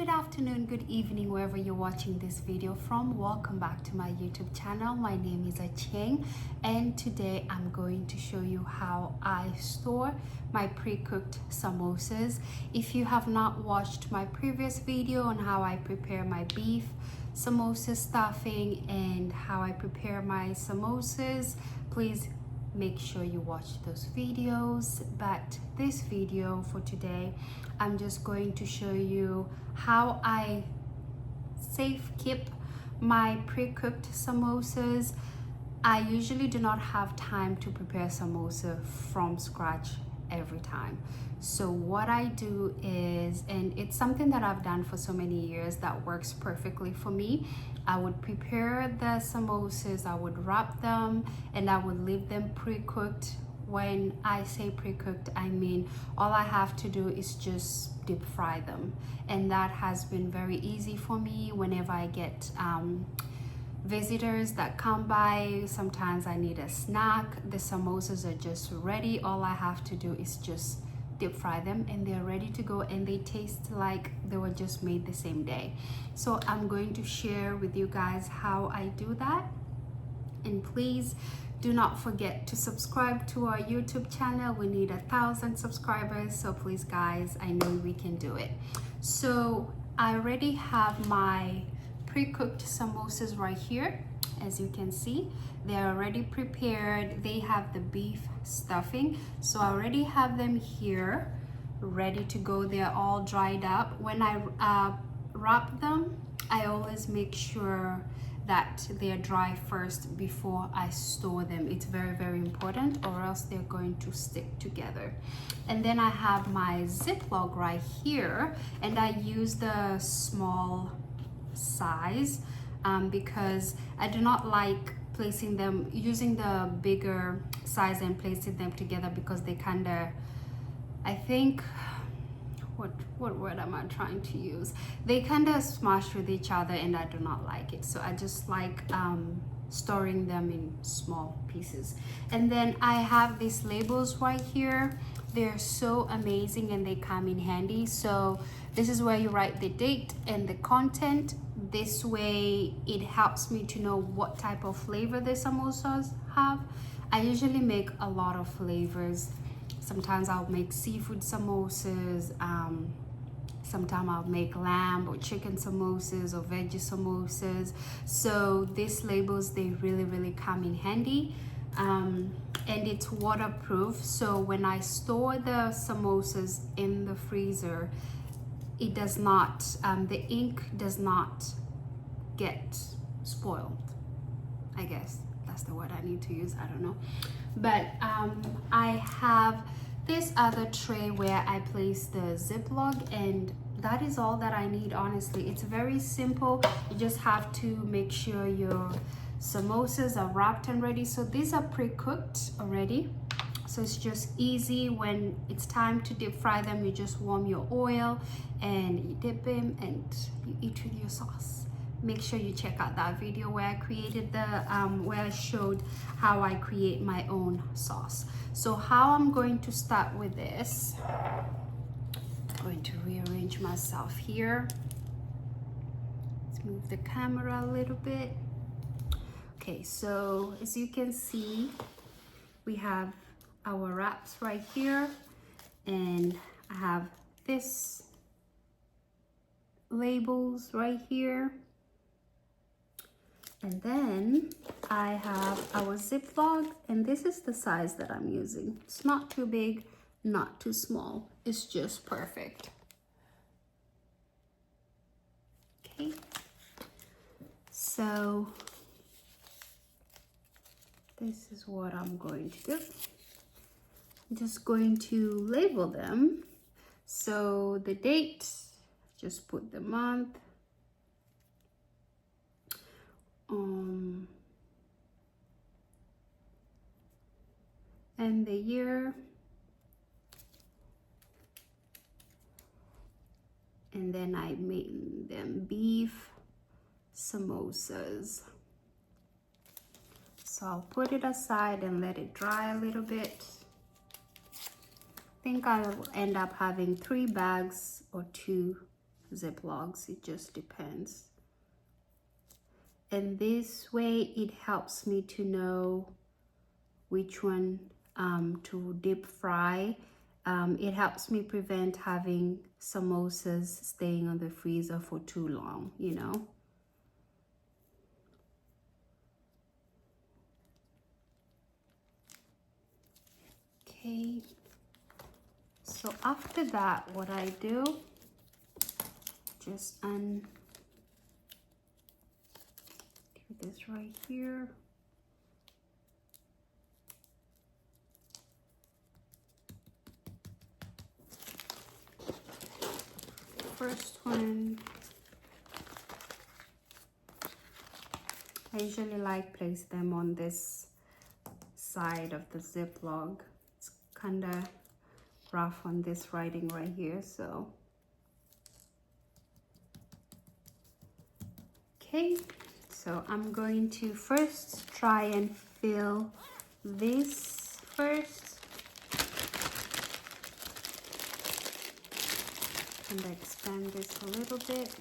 good afternoon, good evening, wherever you're watching this video from. Welcome back to my YouTube channel. My name is Acheng, and today I'm going to show you how I store my pre-cooked samosas. If you have not watched my previous video on how I prepare my beef samosa stuffing and how I prepare my samosas, please make sure you watch those videos. But this video for today, I'm just going to show you how I safe keep my pre-cooked samosas. I usually do not have time to prepare samosa from scratch every time. So what I do is, and it's something that I've done for so many years that works perfectly for me, I would prepare the samosas, I would wrap them, and I would leave them pre-cooked. When I say pre-cooked, I mean all I have to do is just deep fry them, and that has been very easy for me whenever I get visitors that come by. Sometimes I need a snack, the samosas are just ready. All I have to do is just deep fry them and they're ready to go, and they taste like they were just made the same day. So I'm going to share with you guys how I do that. And please do not forget to subscribe to our YouTube channel. We need 1,000 subscribers, so please guys, I know we can do it. So I already have my pre-cooked samosas right here. As you can see, they're already prepared. They have the beef stuffing, so I already have them here ready to go. They're all dried up. When I wrap them, I always make sure that they're dry first before I store them. It's very important, or else they're going to stick together. And then I have my Ziploc right here, and I use the small size because I do not like placing them, using the bigger size and placing them together, because they kind of, I think, what word am I trying to use? They kind of smash with each other, and I do not like it. So I just like storing them in small pieces. And then I have these labels right here. They're so amazing and they come in handy. So this is where you write the date and the content. This way it helps me to know what type of flavor the samosas have. I usually make a lot of flavors. Sometimes I'll make seafood samosas, sometimes I'll make lamb or chicken samosas or veggie samosas. So these labels, they really come in handy. And it's waterproof, so when I store the samosas in the freezer, it does not, the ink does not get spoiled. I guess that's the word I need to use, I don't know. But I have this other tray where I place the Ziploc, and that is all that I need, honestly. It's very simple. You just have to make sure your samosas are wrapped and ready. So these are pre-cooked already, so it's just easy. When it's time to deep fry them, you just warm your oil and you dip them and you eat with your sauce. Make sure you check out that video where I created the where I showed how I create my own sauce. So how I'm going to start with this, I'm going to rearrange myself here. Let's move the camera a little bit. Okay, so as you can see, we have our wraps right here, and I have this labels right here, and then I have our Ziploc, and this is the size that I'm using. It's not too big, not too small, it's just perfect. Okay, so this is what I'm going to do. I'm just going to label them. So the date, just put the month, and the year, and then I made them beef samosas. So I'll put it aside and let it dry a little bit. I think I'll end up having 3 bags or 2 Ziplocs. It just depends. And this way it helps me to know which one to deep fry. It helps me prevent having samosas staying on the freezer for too long, you know. Okay, so after that, what I do, just do this right here. First one, I usually like place them on this side of the Ziploc. It's kind of rough on this writing right here, so okay. So I'm going to first try and fill this first and expand this a little bit.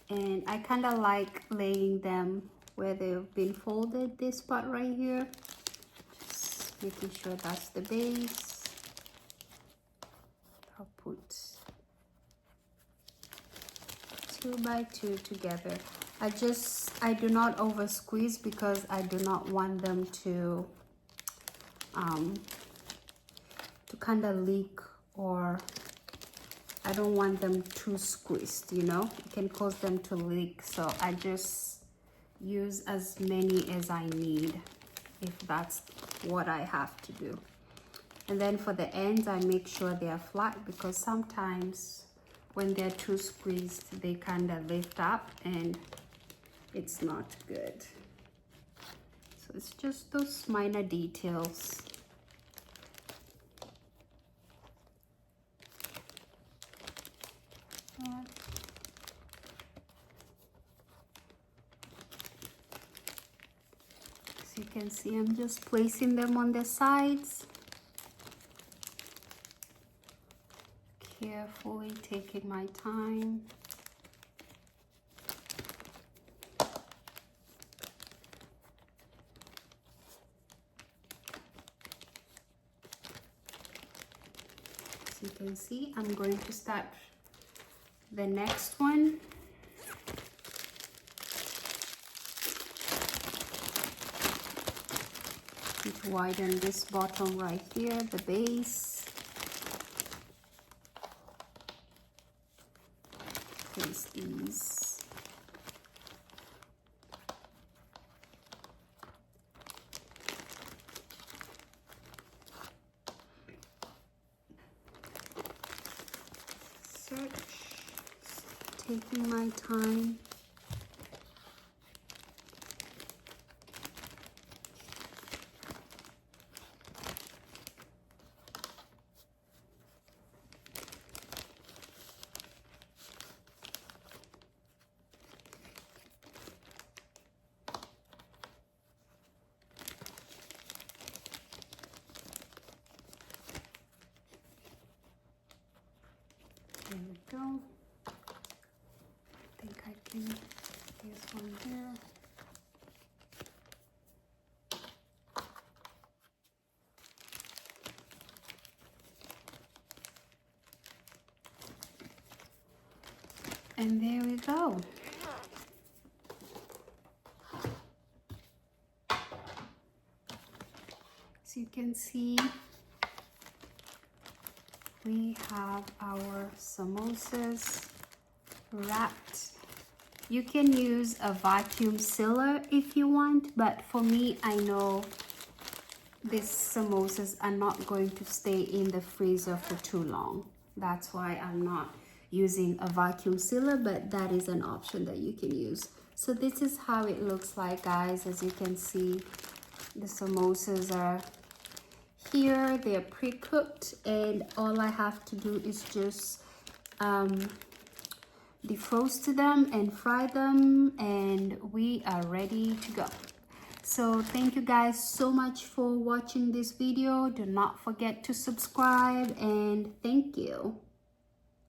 And I kind of like laying them where they've been folded, this part right here. Just making sure that's the base. I'll put 2 by 2 together. I do not over squeeze because I do not want them to kind of leak, or I don't want them too squeezed, you know. It can cause them to leak, so I just use as many as I need if that's what I have to do. And then for the ends, I make sure they are flat, because sometimes when they're too squeezed, they kind of lift up and it's not good. So it's just those minor details. Yeah. As you can see, I'm just placing them on the sides. Carefully taking my time. As you can see, I'm going to start the next one. To widen this bottom right here, the base. Place these. Search. Taking my time. There we go. I think I can use one here. And there we go. As you can see, we have our samosas wrapped. You can use a vacuum sealer if you want, but for me, I know these samosas are not going to stay in the freezer for too long. That's why I'm not using a vacuum sealer, but that is an option that you can use. So this is how it looks like, guys. As you can see, the samosas are here. They're pre-cooked, and all I have to do is just defrost them and fry them, and we are ready to go. So thank you guys so much for watching this video. Do not forget to subscribe, and thank you.